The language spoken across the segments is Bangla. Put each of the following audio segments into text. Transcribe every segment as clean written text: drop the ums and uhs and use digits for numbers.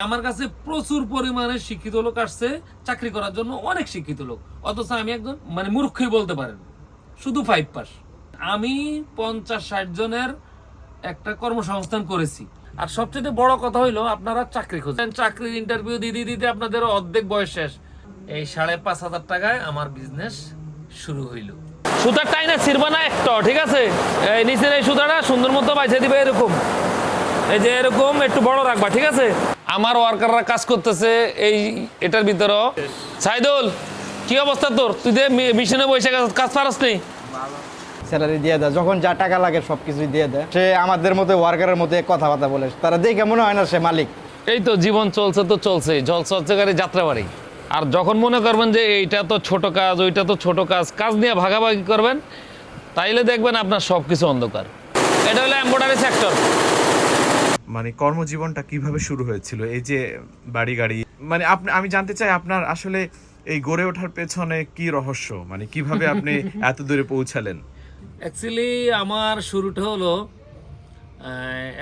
আমার কাছে প্রচুর পরিমাণে শিক্ষিত লোক আসছে চাকরি করার জন্য, অনেক শিক্ষিত লোক, অথচ আমি একজন মূর্খই বলতে পারেন, শুধু 5 পাস। আমি 50-60 জনের একটা কর্মসংস্থান করেছি। আর সবচেয়ে বড় কথা হইলো, আপনারা চাকরি খোঁজেন, চাকরির ইন্টারভিউ দিতে দিতে আপনাদের অর্ধেক বয়স শেষ। এই 5,500 টাকায় আমার বিজনেস শুরু হইলো। সুতার টাইনা ছিড়বা না একটা, ঠিক আছে? এই নিচের এই সুতাটা সুন্দর মতো বাইছে দিবে, এরকম এই যে এরকম একটু বড় রাখবা, ঠিক আছে? আমার ওয়ার্কাররা কাজ করতেছে এই এটার ভিতরে। সাইদুল, কি অবস্থা তোর? তুই যে মেশিনে বসে কাজ পারস নি? স্যালারি দিয়ে দেয়, যখন যা টাকা লাগে সবকিছুই দিয়ে দেয়। সে আমাদের মতো ওয়ার্কারের মতো কথাবার্তা বলে, তারা দেখে মনে হয় না সে মালিক। এই তো জীবন চলছে, তো চলছে, জলসজ্জাকারী যাত্রাবাড়ি। আর যখন মনে করবেন যে এইটা তো ছোট কাজ, ওইটা তো ছোট কাজ, কাজ নিয়ে ভাগাভাগি করবেন, তাইলে দেখবেন আপনার সবকিছু অন্ধকার। এটা হলো এমব্রয়ডারি সেক্টর। মানে কর্মজীবনটা কিভাবে শুরু হয়েছিল, এই যে বাড়ি গাড়ি, মানে আমি জানতে চাই আপনার আসলে এই গড়ে ওঠার পেছনে কি রহস্য, মানে কিভাবে আপনি এত দূরে পৌঁছালেন? অ্যাকচুয়ালি আমার শুরুটা হলো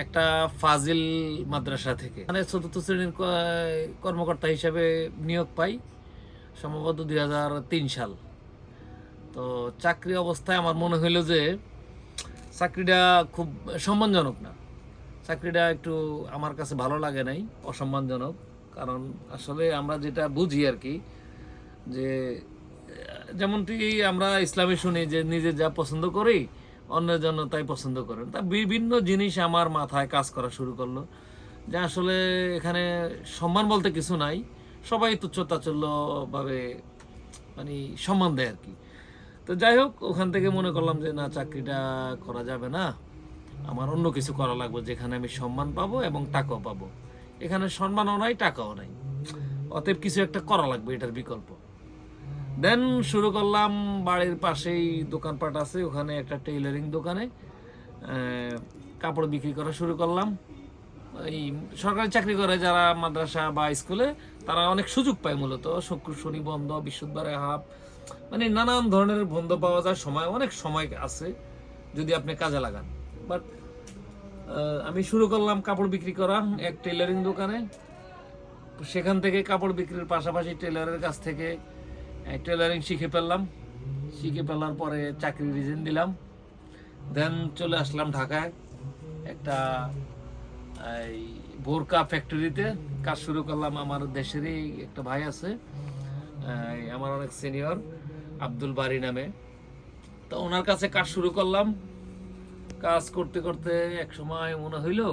একটা ফাজিল মাদ্রাসা থেকে, মানে চতুর্থ শ্রেণীর কর্মকর্তা হিসেবে নিয়োগ পাই, সম্ভবত 2003 সাল। তো চাকরি অবস্থায় আমার মনে হইলো যে চাকরিটা খুব সম্মানজনক না, চাকরিটা একটু আমার কাছে ভালো লাগে নাই, অসম্মানজনক। কারণ আসলে আমরা যেটা বুঝি আর কি, যে যেমনটি আমরা ইসলামে শুনি যে নিজে যা পছন্দ করি অন্যের জন্য তাই পছন্দ করেন। তা বিভিন্ন জিনিস আমার মাথায় কাজ করা শুরু করলো, যে আসলে এখানে সম্মান বলতে কিছু নাই, সবাই তুচ্ছ তাচ্ছল্যভাবে মানে সম্মান দেয় আর কি। তো যাই হোক, ওখান থেকে মনে করলাম যে না, চাকরিটা করা যাবে না, আমার অন্য কিছু করা লাগবে যেখানে আমি সম্মান পাবো এবং টাকাও পাবো। এখানে সম্মানও নাই, টাকাও নাই, অতএব কিছু একটা করা লাগবে, এটার বিকল্প। দেন শুরু করলাম, বাড়ির পাশেই দোকানপাট আছে, ওখানে একটা টেইলারিং দোকানে কাপড় বিক্রি করা শুরু করলাম। এই সরকারি চাকরি করে যারা মাদ্রাসা বা স্কুলে, তারা অনেক সুযোগ পায়, মূলত শুক্র শনি বন্ধ, বৃহস্পতিবারে হাফ, মানে নানান ধরনের বন্ধ পাওয়া যায়, সময় অনেক সময় আছে যদি আপনি কাজে লাগান। বাট আমি শুরু করলাম কাপড় বিক্রি করা এক টেইলারিং দোকানে। সেখান থেকে কাপড় বিক্রির পাশাপাশি টেলারের কাছ থেকে টেলারিং শিখে ফেলার পরে চাকরি রিজেন দিলাম। দেন চলে আসলাম ঢাকায়, একটা এই বোরকা ফ্যাক্টরিতে কাজ শুরু করলাম। আমার দেশেরই একটা ভাই আছে, আমার অনেক সিনিয়র, আব্দুল বারি নামে। তো ওনার কাছে কাজ শুরু করলাম। কাজ করতে করতে এক সময় মনে হইলো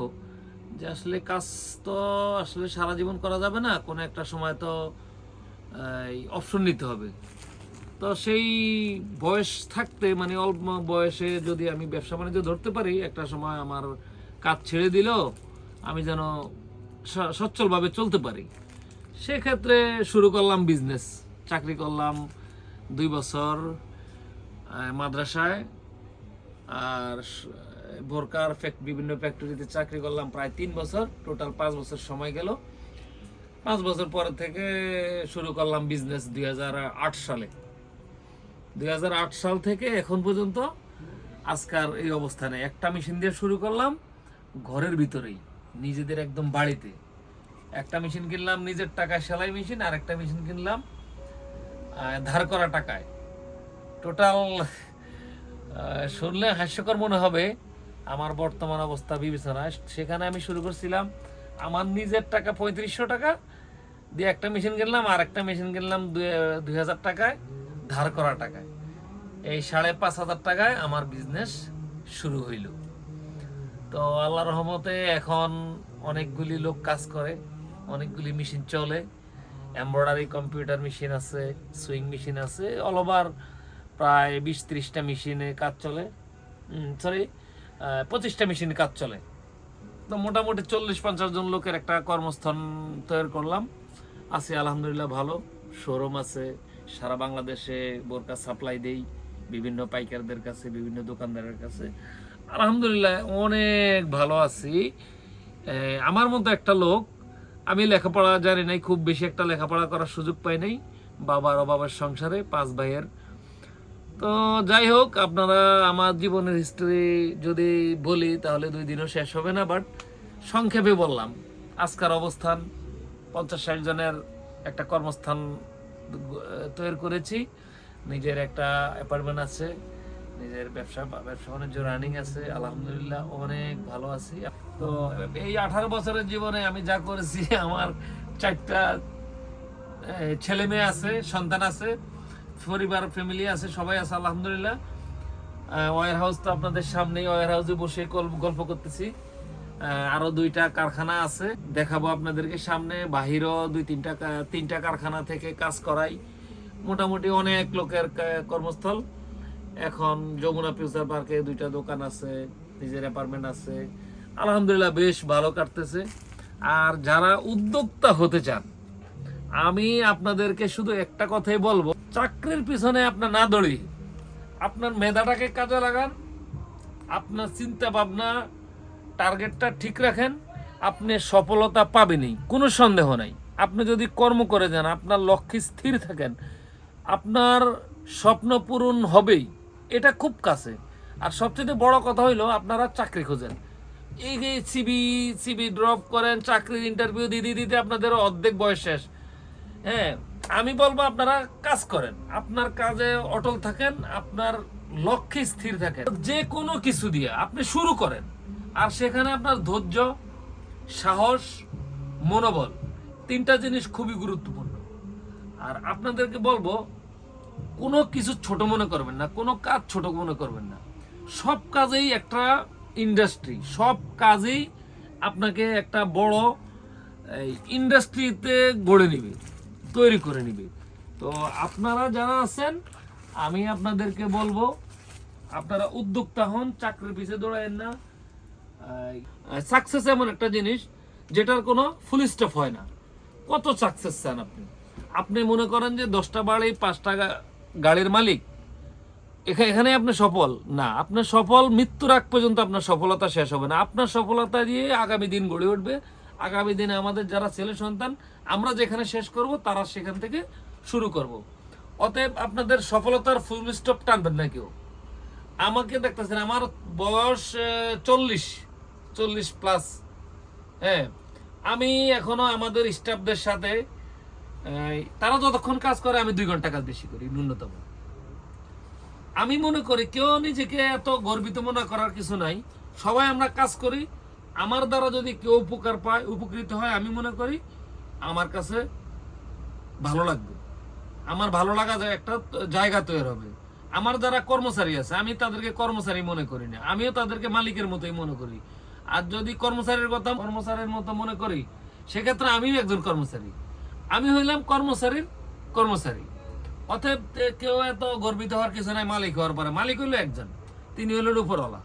যে আসলে কাজ তো আসলে সারা জীবন করা যাবে না, কোনো একটা সময় তো অপশন নিতে হবে। তো সেই বয়স থাকতে, মানে অল্প বয়সে যদি আমি ব্যবসা বাণিজ্য ধরতে পারি, একটা সময় আমার কাজ ছেড়ে দিলেও আমি যেন সচ্ছলভাবে চলতে পারি। সেক্ষেত্রে শুরু করলাম বিজনেস। চাকরি করলাম 2 বছর মাদ্রাসায়, আর বোরকার বিভিন্ন ফ্যাক্টরিতে চাকরি করলাম প্রায় 3 বছর, টোটাল 5 বছর সময় গেল। 5 বছর পর থেকে শুরু করলাম বিজনেস 2008 সালে। 2008 সাল থেকে এখন পর্যন্ত আজকার এই অবস্থানে। একটা মেশিন দিয়ে শুরু করলাম ঘরের ভিতরেই, নিজেদের একদম বাড়িতে। একটা মেশিন কিনলাম নিজের টাকায়, সেলাই মেশিন, আর একটা মেশিন কিনলাম ধার করা টাকায়। টোটাল শুনলে হাস্যকর মনে হবে আমার বর্তমান অবস্থা বিবেচনায়। সেখানে আমি শুরু করছিলাম আমার নিজের টাকা 3500 টাকা দিয়ে একটা মেশিন কিনলাম, আর একটা মেশিন কিনলাম 2000 টাকায় ধার করা টাকায়। এই 5,500 টাকায় আমার বিজনেস শুরু হইল। তো আল্লাহর রহমতে এখন অনেকগুলি লোক কাজ করে, অনেকগুলি মেশিন চলে, এমব্রয়ডারি কম্পিউটার মেশিন আছে, সুইং মেশিন আছে, অল ওভার প্রায় 20-30টা মেশিনে কাজ চলে, 25টা মেশিনে কাজ চলে। তো মোটামুটি 40-50 জন লোকের একটা কর্মস্থান তৈরি করলাম। আছে আলহামদুলিল্লাহ ভালো, শোরুম আছে, সারা বাংলাদেশে বোরকা সাপ্লাই দেই বিভিন্ন পাইকারদের কাছে, বিভিন্ন দোকানদারের কাছে। আলহামদুলিল্লাহ অনেক ভালো আছি। আমার মতো একটা লোক, আমি লেখাপড়া জানি নাই, খুব বেশি একটা লেখাপড়া করার সুযোগ পাই নাই, বাবার অবাবার সংসারে 5 ভাইয়ের। তো যাই হোক, আপনারা আমার জীবনের হিস্ট্রি যদি বলি তাহলে 2 দিনও শেষ হবে না, বাট সংক্ষেপে বললাম আজকার অবস্থান। 50-60 জনের একটা কর্মস্থান তৈরি করেছি। নিজের একটা অ্যাপার্টমেন্ট আছে, নিজের ব্যবসা বাণিজ্য রানিং আছে, আলহামদুলিল্লাহ অনেক ভালো আছি। তো এই 18 বছরের জীবনে আমি যা করেছি, আমার 4টা ছেলে মেয়ে আছে, সন্তান আছে, পরিবার ফ্যামিলি আছে, সবাই আছে আলহামদুলিল্লাহ। ওয়্যার হাউস তো আপনাদের সামনেই, ওয়্যার হাউসে বসে গল্প করতেছি। আরো 2টা কারখানা আছে, দেখাবো আপনাদেরকে সামনে। বাহিরও 2-3টা কারখানা থেকে কাজ করাই, মোটামুটি অনেক লোকের কর্মস্থল। এখন যমুনা ফিউচার পার্কে 2টা দোকান আছে, নিজের অ্যাপার্টমেন্ট আছে, আলহামদুলিল্লাহ বেশ ভালো কাটতেছে। আর যারা উদ্যোক্তা হতে চান, আমি আপনাদেরকে শুধু একটা কথাই বলবো, চাকরির পিছনে আপনার না দৌড়ি, আপনার মেধাটাকে কাজে লাগান, আপনার চিন্তা ভাবনা টার্গেটটা ঠিক রাখেন, আপনি সফলতা পাবেনই, কোনো সন্দেহ নাই। আপনি যদি কর্ম করে যান, আপনার লক্ষ্যে স্থির থাকেন, আপনার স্বপ্ন পূরণ হবেই, এটা খুব কাছে। আর সবচেয়ে বড় কথা হইলো, আপনারা চাকরি খোঁজেন, এই যে সিবি ড্রপ করেন, চাকরির ইন্টারভিউ দিতে আপনাদের অর্ধেক বয়স শেষ। হ্যাঁ, আমি বলবো আপনারা কাজ করেন, আপনার কাজে অটল থাকেন, আপনার লক্ষ্যে স্থির থাকেন, যে কোনো কিছু দিয়ে আপনি শুরু করেন। আর সেখানে আপনার ধৈর্য, সাহস, মনোবল, 3টা জিনিস খুবই গুরুত্বপূর্ণ। আর আপনাদেরকে বলবো, কোনো কিছু ছোট মনে করবেন না, কোনো কাজ ছোট মনে করবেন না। সব কাজেই একটা ইন্ডাস্ট্রি, সব কাজেই আপনাকে একটা বড় ইন্ডাস্ট্রিতে গড়ে নিবে, তৈরি করে নিবে। তো আপনারা যারা আছেন, আমি আপনাদেরকে বলবো, আপনারা উদ্যোক্তা হন, চাকরির পিছে দৌড়ায়েন না। সাকসেস এমন একটা জিনিস যেটার কোনো ফুল স্টপ হয় না। কত সাকসেস চান আপনি? আপনি মনে করেন যে 10টা বাড়ি 5টা গাড়ির মালিক, এখানে আপনি সফল না। আপনার সফল মৃত্যুর আগ পর্যন্ত আপনার সফলতা শেষ হবে না। আপনার সফলতা দিয়ে আগামী দিন গড়ে উঠবে। আগামী দিনে আমাদের যারা ছেলে সন্তান, আমরা যেখানে শেষ করব, তারা সেখান থেকে শুরু করব। অতএব আপনাদের সফলতার ফুল স্টপ টানবেন না কেউ। আমাকে দেখতেছেন, আমার বয়স 40 প্লাস। হ্যাঁ, আমি এখনো আমাদের স্টাফদের সাথে, তারা যতক্ষণ কাজ করে আমি 2 ঘন্টা কাজ বেশি করি ন্যূনতম। আমি মনে করি কেউ নিজেকে এত গর্বিত মনে করার কিছু নাই, সবাই আমরা কাজ করি। আমার দ্বারা যদি কেউ উপকার পায়, উপকৃত হয়, আমি মনে করি আমার কাছে ভালো লাগবে, আমার ভালো লাগা যায় একটা জায়গা তৈরি হবে। আমার যারা কর্মচারী আছে, আমি তাদেরকে কর্মচারী মনে করি না, আমিও তাদেরকে মালিকের মতোই মনে করি। আর যদি কর্মচারীর কথা কর্মচারীর মতো মনে করি, সেক্ষেত্রে আমিও একজন কর্মচারী, আমি হইলাম কর্মচারীর কর্মচারী। অতএব কেউ এত গর্বিত হওয়ার কিছু নাই মালিক হওয়ার পরে। মালিক হইলো একজন, তিনি হইলেন উপরওয়ালা,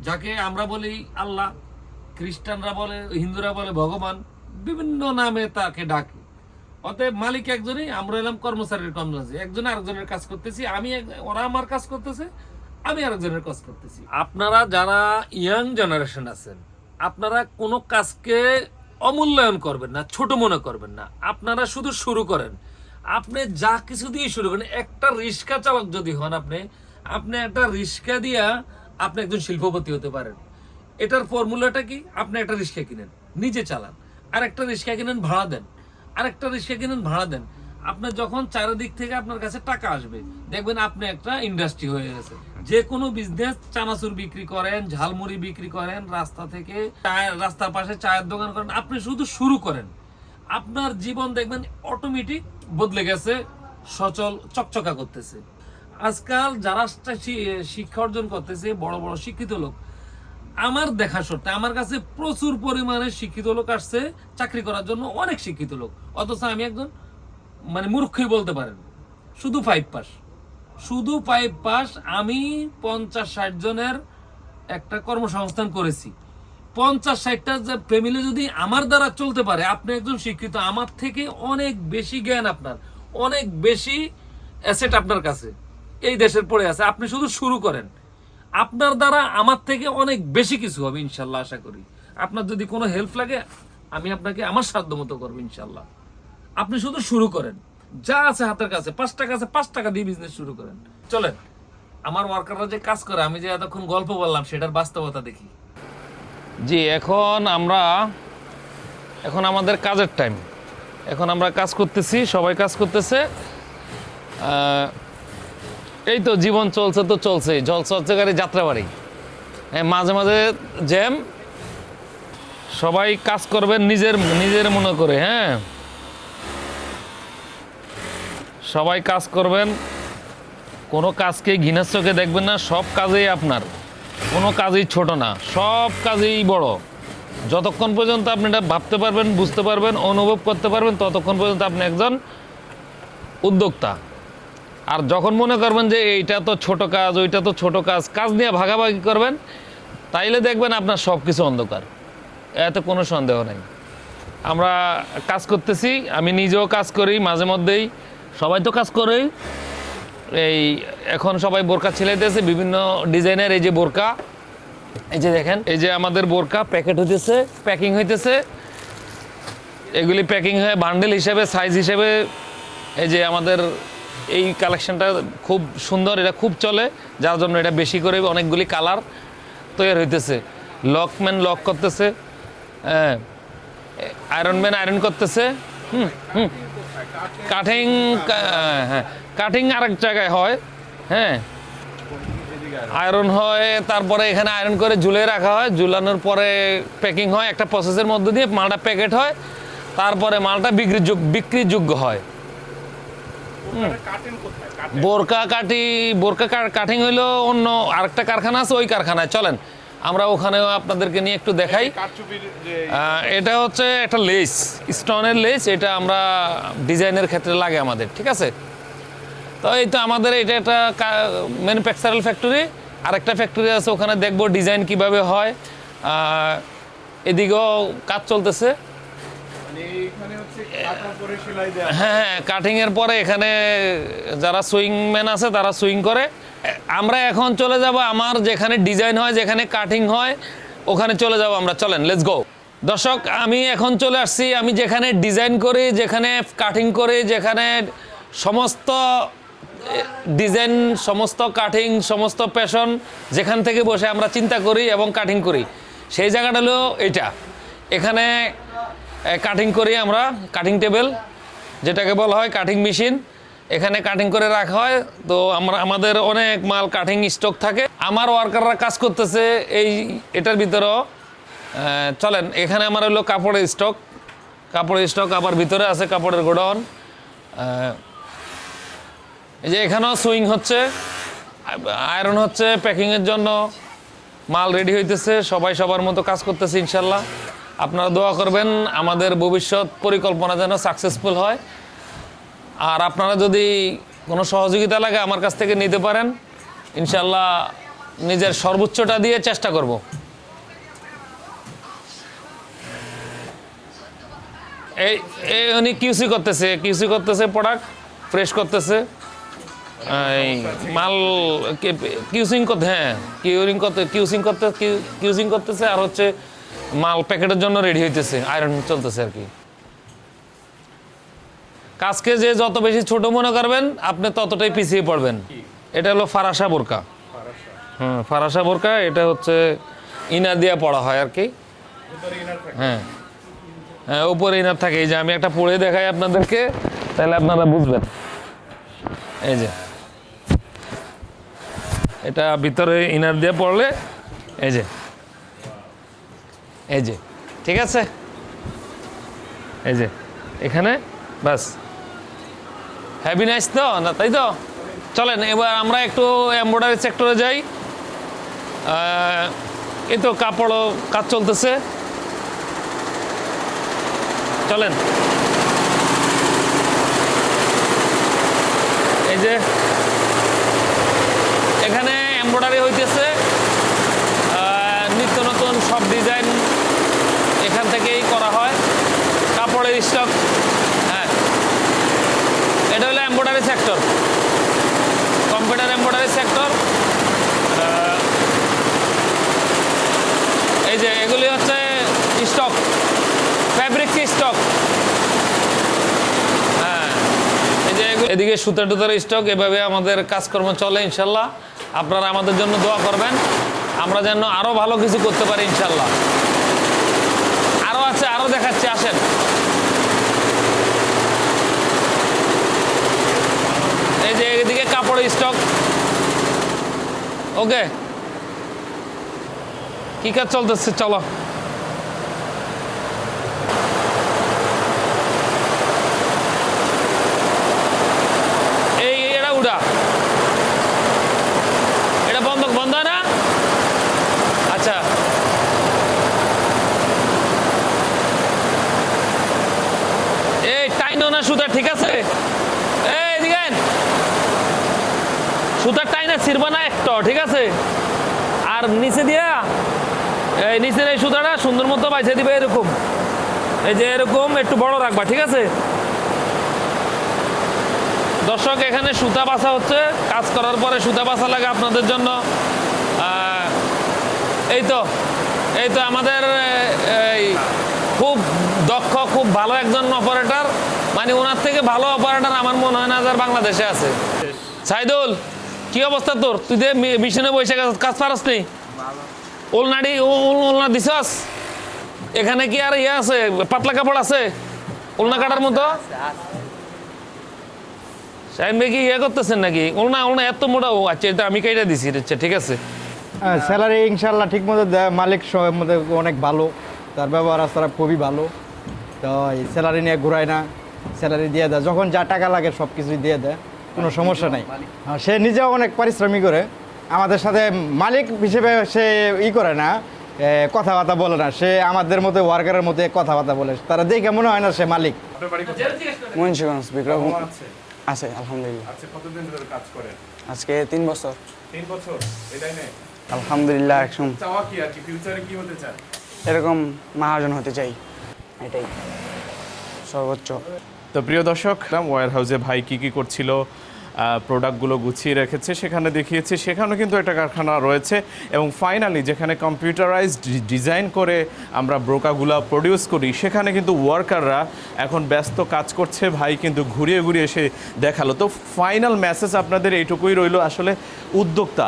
যাকে আমরা বলি আল্লাহ, খ্রিস্টানরা বলে, হিন্দুরা বলে ভগবান, বিভিন্ন নামে তাকে ডাকে। অতএব মালিক একজনই, আমরা এলাম কর্মচারীর কর্মচারী, একজন আরেকজনের কাজ করতেছি। ওরা আমার কাজ করতেছে, আমি আরেকজনের কাজ করতেছি। আপনারা যারা ইয়াং জেনারেশন আছেন, আপনারা কোনো কাজকে অমূল্যায়ন করবেন না, ছোট মনে করবেন না। আপনারা শুধু শুরু করেন, আপনি যা কিছু দিয়ে শুরু করেন। একটা রিক্সা চালক যদি হন, আপনি একটা রিক্সা দিয়া আপনি একজন শিল্পপতি হতে পারেন। এটার ফর্মুলাটা কি? আপনি একটা রিক্সা কিনেন, নিজে চালান, আর একটা রিক্সা কিনেন, ভাড়া দেন, আর একটা রিক্সা কিনেন, ভাড়া দেন। আপনার যখন চারিদিক থেকে আপনার কাছে টাকা আসবে, দেখবেন আপনি একটা ইন্ডাস্ট্রি হয়ে গেছে। যে কোনো বিজনেস, চানাচুর বিক্রি করেন, ঝালমুড়ি বিক্রি করেন, রাস্তার পাশে চায়ের দোকান করেন, আপনি শুধু শুরু করেন, আপনার জীবন দেখবেন অটোমেটিক বদলে গেছে, সচল চকচকা করতেছে। আজকাল যারা শিক্ষা অর্জন করতেছে, বড় বড় শিক্ষিত লোক, আমার দেখা সত্ত্বে আমার কাছে প্রচুর পরিমাণে শিক্ষিত লোক আসছে চাকরি করার জন্য, অনেক শিক্ষিত লোক। অথচ আমি একজন মূর্খই বলতে পারেন, শুধু 5 পাস। আমি 50-60 জনের একটা কর্মসংস্থান করেছি। 50-60টা যে ফ্যামিলি যদি আমার দ্বারা চলতে পারে, আপনি একজন শিক্ষিত, আমার থেকে অনেক বেশি জ্ঞান, আপনার অনেক বেশি অ্যাসেট আপনার কাছে এই দেশের পড়ে আছে। আপনি শুধু শুরু করেন, আপনার দ্বারা আমার থেকে অনেক বেশি কিছু হবে ইনশাল্লাহ, আশা করি। আপনার যদি কোনো হেল্প লাগে, আমি আপনাকে আমার সাধ্য মতো করবো ইনশাল্লাহ। আপনি শুধু শুরু করেন, যা আছে হাতের কাছে, 5 টাকা আছে, 5 টাকা দিয়ে বিজনেস শুরু করেন। চলেন, আমার ওয়ার্কাররা যে কাজ করে, আমি যে এতক্ষণ গল্প বললাম, সেটার বাস্তবতা দেখি। জি, এখন আমরা এখন আমাদের কাজের টাইম, এখন আমরা কাজ করতেছি, সবাই কাজ করতেছে। এই তো জীবন চলছে, তো চলছে, জলসা হচ্ছে গাড়ি যাত্রাবাড়ি। হ্যাঁ, মাঝে মাঝে জ্যাম, সবাই কাজ করবেন নিজের মনে করে। হ্যাঁ, সবাই কাজ করবেন, কোনো কাজকে ঘৃণার চোখে দেখবেন না। সব কাজেই আপনার, কোনো কাজেই ছোট না, সব কাজেই বড়। যতক্ষণ পর্যন্ত আপনি এটা ভাবতে পারবেন, বুঝতে পারবেন, অনুভব করতে পারবেন, ততক্ষণ পর্যন্ত আপনি একজন উদ্যোক্তা। আর যখন মনে করবেন যে এইটা তো ছোট কাজ, ওইটা তো ছোট কাজ, কাজ নিয়ে ভাগাভাগি করবেন, তাইলে দেখবেন আপনার সব কিছু অন্ধকার। এতে কোনো সন্দেহ নেই। আমরা কাজ করতেছি, আমি নিজেও কাজ করি মাঝে মধ্যেই, সবাই তো কাজ করেই। এই এখন সবাই বোরকা ছিলাইতেছে বিভিন্ন ডিজাইনের। এই যে বোরকা, এই যে দেখেন, এই যে আমাদের বোরকা প্যাকেট হইতেছে, প্যাকিং হইতেছে। এগুলি প্যাকিং হয়ে বান্ডেল হিসেবে, সাইজ হিসেবে। এই যে আমাদের এই কালেকশনটা খুব সুন্দর, এটা খুব চলে, যার জন্য এটা বেশি করে অনেকগুলি কালার তৈরি হইতেছে। লকম্যান লক করতেছে, হ্যাঁ, আয়রনম্যান আয়রন করতেছে। কাটিং, হ্যাঁ, কাটিং আরেক জায়গায় হয়। হ্যাঁ, আয়রন হয়, তারপরে এখানে আয়রন করে ঝুলিয়ে রাখা হয়, ঝুলানোর পরে প্যাকিং হয়, একটা প্রসেসের মধ্য দিয়ে মালটা প্যাকেট হয়, তারপরে মালটা বিক্রিযোগ্য হয়। বোরকা কাটিং হইলো অন্য আরেকটা কারখানা আছে, ওই কারখানায় চলেন আমরা ওখানেও আপনাদেরকে নিয়ে একটু দেখাই। এটা হচ্ছে একটা লেস, স্টোনের লেস, এটা আমরা ডিজাইনের ক্ষেত্রে লাগে আমাদের, ঠিক আছে। তো এই তো আমাদের এটা একটা ম্যানুফ্যাকচারাল ফ্যাক্টরি, আরেকটা ফ্যাক্টরি আছে, ওখানে দেখবো ডিজাইন কিভাবে হয়। এদিকেও কাজ চলতেছে। হ্যাঁ, কাটিংয়ের পরে এখানে যারা সুইং ম্যান আছে তারা সুইং করে। আমরা এখন চলে যাব আমার যেখানে ডিজাইন হয়, যেখানে কাটিং হয়, ওখানে চলে যাব আমরা। চলেন, লেটস গো। দর্শক, আমি এখন চলে আসছি, আমি যেখানে ডিজাইন করি, যেখানে কাটিং করি, যেখানে সমস্ত ডিজাইন, সমস্ত কাটিং, সমস্ত প্যাশন যেখান থেকে বসে আমরা চিন্তা করি এবং কাটিং করি, সেই জায়গাটা হলো এটা। এখানে কাটিং করি আমরা, কাটিং টেবিল যেটাকে বলা হয়, কাটিং মেশিন, এখানে কাটিং করে রাখা হয়। তো আমাদের অনেক মাল কাটিং স্টক থাকে, আমার ওয়ার্কাররা কাজ করতেছে এটার ভিতরেও। চলেন, এখানে আমার হলো কাপড়ের স্টক, আবার ভিতরে আছে কাপড়ের গোডাউন। এই যে এখানেও সুইং হচ্ছে, আয়রন হচ্ছে, প্যাকিংয়ের জন্য মাল রেডি হইতেছে, সবাই সবার মতো কাজ করতেছে ইনশাল্লাহ। আপনারা দোয়া করবেন আমাদের ভবিষ্যৎ পরিকল্পনা যেন সাকসেসফুল হয়। আর আপনারা যদি কোনো সহযোগিতা লাগে আমার কাছ থেকে নিতে পারেন, ইনশাল্লাহ নিজের সর্বোচ্চটা দিয়ে চেষ্টা করব। এই উনি কিউসি করতেছে, প্রোডাক্ট ফ্রেশ করতেছে, মাল কিউসিং করতে, হ্যাঁ, কিউসিং করতেছে, আর হচ্ছে মাল প্যাকেটের জন্য রেডি হইতেছে, আয়রন চলতেছে আর কি। কাজকে যে যত বেশি ছোট মনে করবেন, আপনি ততটাই পিছিয়ে পড়বেন। এটা হলো ফারাসা বোরকা। ফারাসা বোরকা, এটা হচ্ছে ইনার দিয়ে পড়া হয় আর কি। হ্যাঁ, হ্যাঁ, উপরে ইনার থাকে। এই যে আমি একটা পড়ে দেখাই আপনাদেরকে, তাহলে আপনারা বুঝবেন। এই যে এটা ভিতরে ইনার দিয়ে পড়লে, এই যে ঠিক আছে, এই যে এখানে বাস। হ্যাভি নাইস তো না, তাই তো? চলেন এবার আমরা একটু এমব্রয়ডারি সেক্টরে যাই। এই তো কাপড়ও কাজ চলতেছে, চলেন। এই যে এখানে এমব্রয়ডারি হইতেছে, নিত্য নতুন সব ডিজাইন এখান থেকেই করা হয়। কাপড়ের স্টক, হ্যাঁ, এটা হলো embroidery sector, computer embroidery sector. এই যে এগুলি হচ্ছে স্টক, ফ্যাব্রিক্স স্টক। হ্যাঁ, এই যে এদিকে সুতার টুতার স্টক। এভাবে আমাদের কাজকর্ম চলে ইনশাল্লাহ। আপনারা আমাদের জন্য দোয়া করবেন, আমরা যেন আরও ভালো কিছু করতে পারি ইনশাল্লাহ। আরও আছে, আরও দেখাচ্ছি, আসেন। এই যে এদিকে কাপড়ের স্টক। ওকে, কি কাজ চলতেছে, চলো। এটা উড়া, এটা বন্ধ বন্ধ হয় না? আচ্ছা, এই টাইনো না সুতা, ঠিক আছে? এই দিকেন সুতার টাইনা ছিড়বা না একটা, ঠিক আছে? আর নিচে দিয়া এই নিচের এই সুতাটা সুন্দর মতো বাইছে দিবে, এরকম, এই যে এরকম একটু বড় রাখবা, ঠিক আছে? দর্শক, এখানে সুতা বাছা হচ্ছে, কাজ করার পরে সুতা বাছা লাগে আপনাদের জন্য। এই তো আমাদের এই খুব দক্ষ, খুব ভালো একজন অপারেটর, মানে ওনার থেকে ভালো অপারেটর আমার মনে হয় না যার বাংলাদেশে আছে। সাইদুল, কি অবস্থা তোর? তুই যে মেশিনে বসে কাজ পারস নি? ওলনা দিছস? এখানে কি আর ইয়ে আছে, পাতলা কাপড় আছে ওলনা কাটার মতো? সাইন ভাই কি ইয়ে করতেছেন নাকি? ওলনা এত মোটা? ও আচ্ছা, এটা আমি কেটে দিছি, আচ্ছা ঠিক আছে। স্যালারি ইনশাল্লাহ ঠিক মতো দেয়, মালিক সবার মধ্যে অনেক ভালো, তার ব্যবহার আচার খুবই ভালো। তো এই স্যালারি নিয়ে ঘুরায় না, স্যালারি দিয়ে দেয়, যখন যা টাকা লাগে সব কিছুই দিয়ে দেয়, কোনো সমস্যা নাই। সে নিজেও অনেক পারিশ্রমিক করে, আমাদের সাথে মালিক হিসেবে সে করে না, কথাবার্তা বলে না, সে আমাদের মতো ওয়ার্কারের মতো কথাবার্তা বলে, তারা দেখে মনে হয় না সে মালিক। মুন্সিগঞ্জ বিক্রম আছে আলহামদুলিল্লাহ। আচ্ছা, কতদিন ধরে কাজ করেন? আজকে 3 বছর। 3 বছর, এটাই নেই? আলহামদুলিল্লাহ। একদম চাওয়া কি আর কি, ফিউচারে কি হতে চান? এরকম মহাজন হতে চাই, এটাই সর্বোচ্চ। তো প্রিয় দর্শক, ওয়্যার হাউসে ভাই কি করছিল, প্রোডাক্টগুলো গুছিয়ে রেখেছে, সেখানে দেখিয়েছে। সেখানেও কিন্তু একটা কারখানা রয়েছে, এবং ফাইনালি যেখানে কম্পিউটারাইজড ডিজাইন করে আমরা ব্রোকাগুলো প্রডিউস করি, সেখানে কিন্তু ওয়ার্কাররা এখন ব্যস্ত কাজ করছে। ভাই কিন্তু ঘুরিয়ে ঘুরিয়ে এসে দেখালো। তো ফাইনাল মেসেজ আপনাদের এইটুকুই রইল, আসলে উদ্যোক্তা,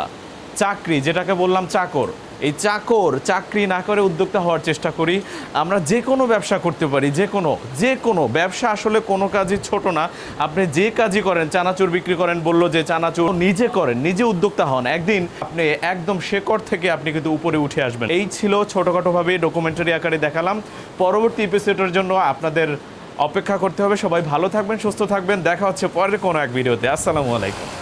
চাকরি যেটাকে বললাম চাকর, এই চাকরি না করে উদ্যোক্তা হওয়ার চেষ্টা করি। আমরা যে কোনো ব্যবসা করতে পারি, যে কোনো ব্যবসা, আসলে কোনো কাজই ছোট না। আপনি যে কাজই করেন, চানাচুর বিক্রি করেন, বললো যে চানাচুর নিজে করেন, নিজে উদ্যোক্তা হন, একদিন আপনি একদম শেকড় থেকে আপনি কিন্তু উপরে উঠে আসবেন। এই ছিল ছোটোখাটোভাবে ডকুমেন্টারি আকারে দেখালাম। পরবর্তী এপিসোডের জন্য আপনাদের অপেক্ষা করতে হবে। সবাই ভালো থাকবেন, সুস্থ থাকবেন। দেখা হচ্ছে পরের কোনো এক ভিডিওতে। আসসালামু আলাইকুম।